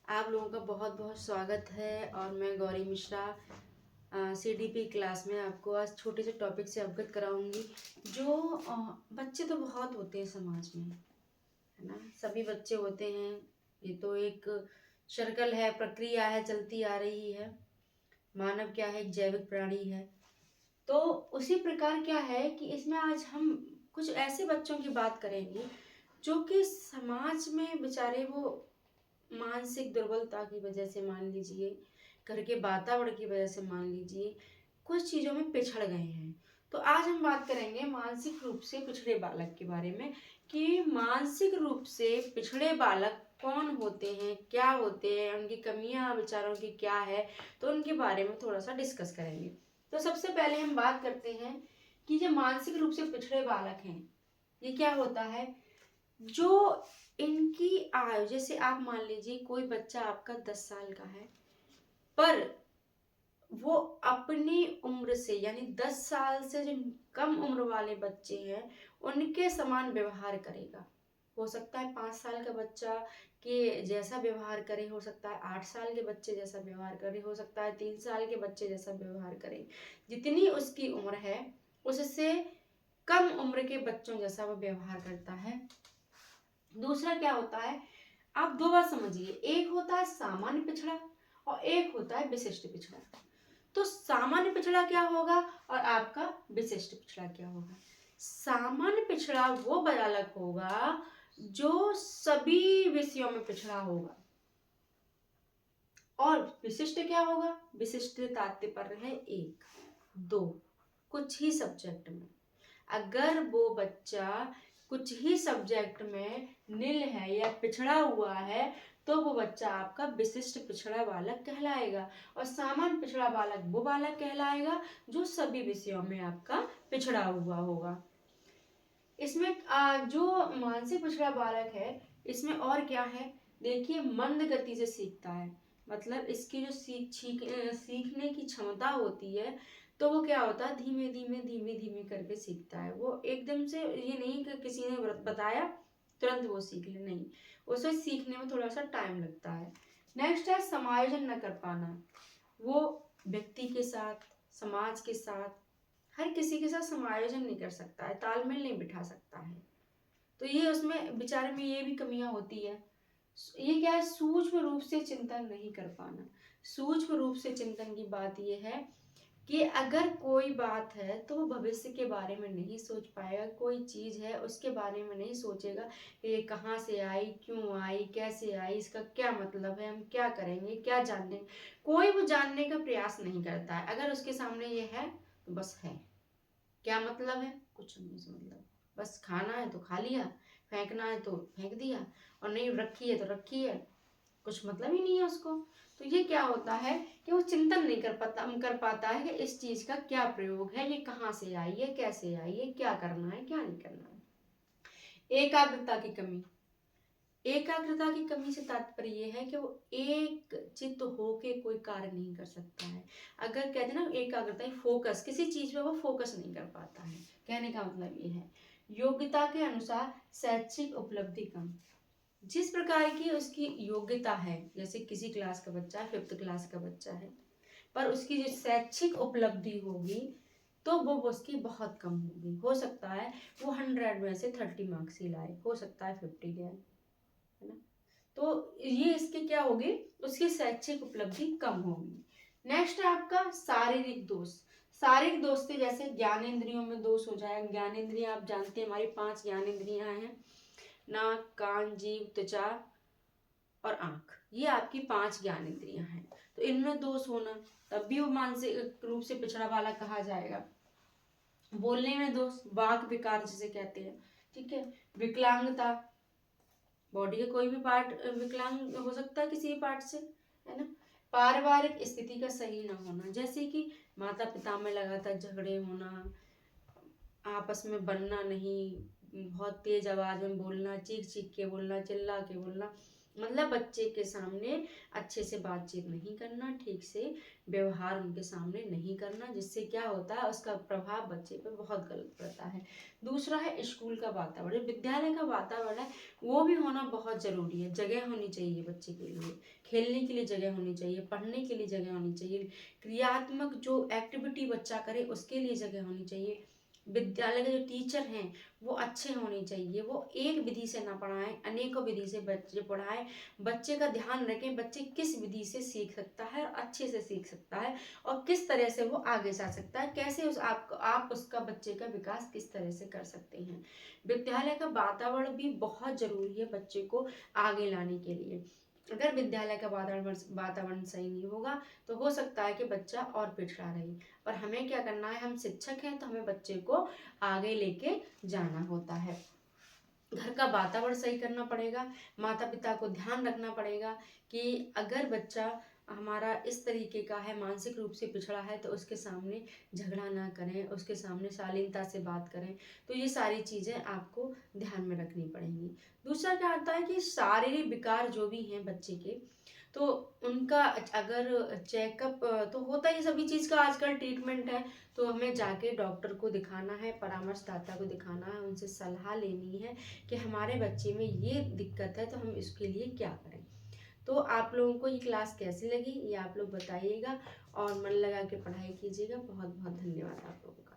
आप लोगों का बहुत बहुत स्वागत है और मैं गौरी मिश्रा सीडीपी क्लास में आपको आज छोटे से टॉपिक से अवगत कराऊंगी। जो बच्चे तो बहुत होते हैं समाज में, है ना। सभी बच्चे होते हैं। ये तो एक सर्कल है, प्रक्रिया है, चलती आ रही है। मानव क्या है, एक जैविक प्राणी है। तो उसी प्रकार क्या है कि इसमें आज हम कुछ ऐसे बच्चों की बात करेंगे जो कि समाज में बेचारे वो मानसिक दुर्बलता की वजह से, मान लीजिए घर के वातावरण की वजह से, मान लीजिए कुछ चीज़ों में पिछड़ गए हैं। तो आज हम बात करेंगे मानसिक रूप से पिछड़े बालक के बारे में कि मानसिक रूप से पिछड़े बालक कौन होते हैं, क्या होते हैं, उनकी कमियां विचारों की क्या है। तो उनके बारे में थोड़ा सा डिस्कस करेंगे। तो सबसे पहले हम बात करते हैं कि जो मानसिक रूप से पिछड़े बालक हैं, ये क्या होता है। जो इनकी आयु, जैसे आप मान लीजिए कोई बच्चा आपका 10 साल का है, पर वो अपनी उम्र से यानी 10 साल से जो कम उम्र वाले बच्चे हैं उनके समान व्यवहार करेगा। हो सकता है 5 साल का बच्चा के जैसा व्यवहार करे, हो सकता है 8 साल के बच्चे जैसा व्यवहार करे, हो सकता है 3 साल के बच्चे जैसा व्यवहार करे। जितनी उसकी उम्र है उससे कम उम्र के बच्चों जैसा वो व्यवहार करता है। दूसरा क्या होता है, आप दो बात समझिए, एक होता है सामान्य पिछड़ा और एक होता है विशिष्ट पिछड़ा। तो सामान्य पिछड़ा क्या होगा और आपका विशिष्ट पिछड़ा क्या होगा। सामान्य पिछड़ा वो बालक होगा जो सभी विषयों में पिछड़ा होगा। और विशिष्ट क्या होगा, विशिष्ट तात्पर्य है एक दो कुछ ही सब्जेक्ट में। अगर वो बच्चा कुछ ही सब्जेक्ट में नील है या पिछड़ा हुआ है तो वो बच्चा आपका विशिष्ट पिछड़ा बालक कहलाएगा। और सामान्य पिछड़ा बालक वो बालक कहलाएगा जो सभी विषयों में आपका पिछड़ा हुआ होगा। इसमें जो मानसिक पिछड़ा बालक है, इसमें और क्या है, देखिए मंद गति से सीखता है। मतलब इसकी जो सीखने की क्षमता होती है, तो वो क्या होता है, धीमे धीमे धीमे धीमे करके सीखता है। वो एकदम से ये नहीं कि किसी ने बताया तुरंत वो सीख ले, नहीं, उसे सीखने में थोड़ा सा टाइम लगता है। नेक्स्ट है समायोजन न कर पाना। वो व्यक्ति के साथ, समाज के साथ, हर किसी के साथ समायोजन नहीं कर सकता है, तालमेल नहीं बिठा सकता है। तो ये उसमें बेचारे में ये भी कमियां होती है। ये क्या है, सूक्ष्म रूप से चिंतन नहीं कर पाना। सूक्ष्म रूप से चिंतन की बात ये है कि अगर कोई बात है तो वो भविष्य के बारे में नहीं सोच पाएगा। कोई चीज है उसके बारे में नहीं सोचेगा कि ये कहाँ से आई, क्यों आई, कैसे आई, इसका क्या मतलब है, हम क्या करेंगे, क्या जानने, कोई वो जानने का प्रयास नहीं करता है। अगर उसके सामने ये है तो बस है, क्या मतलब है, कुछ नहीं से मतलब, बस खाना है तो खा लिया, फेंकना है तो फेंक दिया, और नहीं रखी है तो रखी है, कुछ मतलब ही नहीं है उसको। तो ये क्या होता है कि वो चिंतन नहीं कर पाता है कि इस चीज का क्या प्रयोग है, ये कहाँ से आई है, कैसे आई है, क्या करना है, क्या नहीं करना है। एकाग्रता की कमी। एकाग्रता की कमी से तात्पर्य ये है कि वो एक चित्त होके कोई कार्य नहीं कर सकता है। अगर कहते हैं ना एकाग्रता, फोकस, किसी चीज पे वो फोकस नहीं कर पाता है। कहने का मतलब ये है। योग्यता के अनुसार शैक्षिक उपलब्धि कम। जिस प्रकार की उसकी योग्यता है, जैसे किसी क्लास का बच्चा है, 5th क्लास का बच्चा है, पर उसकी जो शैक्षिक उपलब्धि होगी तो वो उसकी बहुत कम होगी। हो सकता है वो 100 में से 30 मार्क्स ही लाए, हो सकता है 50 लाए, है ना। तो ये इसकी क्या होगी, उसकी शैक्षिक उपलब्धि कम होगी। नेक्स्ट है आपका शारीरिक दोष। शारीरिक दोष से जैसे ज्ञानेंद्रियों में दोष हो जाए। ज्ञानेंद्रियां आप जानते हैं, हमारी 5 ज्ञानेंद्रियां हैं, नाक, कान, जीभ, त्वचा और आंख। ये आपकी 5 ज्ञानेंद्रियां हैं। तो इनमें दोष होना, तब भी वो मानसिक रूप से पिछड़ा वाला कहा जाएगा। बोलने में दोष, वाक विकार जिसे कहते हैं, ठीक है। विकलांगता, बॉडी के कोई भी पार्ट विकलांग हो सकता है किसी भी पार्ट से, है ना। पारिवारिक स्थिति का सही न होना, जैसे कि माता पिता में लगातार झगड़े होना, आपस में बनना नहीं, बहुत तेज आवाज में बोलना, चीख चीख के बोलना, चिल्ला के बोलना, मतलब बच्चे के सामने अच्छे से बातचीत नहीं करना, ठीक से व्यवहार उनके सामने नहीं करना, जिससे क्या होता है उसका प्रभाव बच्चे पे बहुत गलत पड़ता है। दूसरा है स्कूल का वातावरण, विद्यालय का वातावरण है वो भी होना बहुत ज़रूरी है। जगह होनी चाहिए बच्चे के लिए, खेलने के लिए जगह होनी चाहिए, पढ़ने के लिए जगह होनी चाहिए, क्रियात्मक जो एक्टिविटी बच्चा करे उसके लिए जगह होनी चाहिए। विद्यालय के जो टीचर हैं वो अच्छे होने चाहिए, वो एक विधि से ना पढ़ाएं, अनेकों विधि से बच्चे पढ़ाएं। बच्चे का ध्यान रखें बच्चे किस विधि से सीख सकता है और अच्छे से सीख सकता है और किस तरह से वो आगे जा सकता है, कैसे आप उसका बच्चे का विकास किस तरह से कर सकते हैं। विद्यालय का वातावरण भी बहुत जरूरी है बच्चे को आगे लाने के लिए। अगर विद्यालय का वातावरण सही नहीं होगा तो हो सकता है कि बच्चा और पिछड़ा रहे। पर हमें क्या करना है, हम शिक्षक हैं तो हमें बच्चे को आगे लेके जाना होता है। घर का वातावरण सही करना पड़ेगा, माता पिता को ध्यान रखना पड़ेगा कि अगर बच्चा हमारा इस तरीके का है, मानसिक रूप से पिछड़ा है, तो उसके सामने झगड़ा ना करें, उसके सामने शालीनता से बात करें। तो ये सारी चीज़ें आपको ध्यान में रखनी पड़ेंगी। दूसरा क्या आता है कि शारीरिक विकार जो भी हैं बच्चे के, तो उनका अगर चेकअप तो होता ही, सभी चीज़ का आजकल ट्रीटमेंट है, तो हमें जाके डॉक्टर को दिखाना है, परामर्शदाता को दिखाना है, उनसे सलाह लेनी है कि हमारे बच्चे में ये दिक्कत है तो हम इसके लिए क्या करें। तो आप लोगों को ये क्लास कैसी लगी ये आप लोग बताइएगा और मन लगा के पढ़ाई कीजिएगा। बहुत बहुत धन्यवाद आप लोगों का।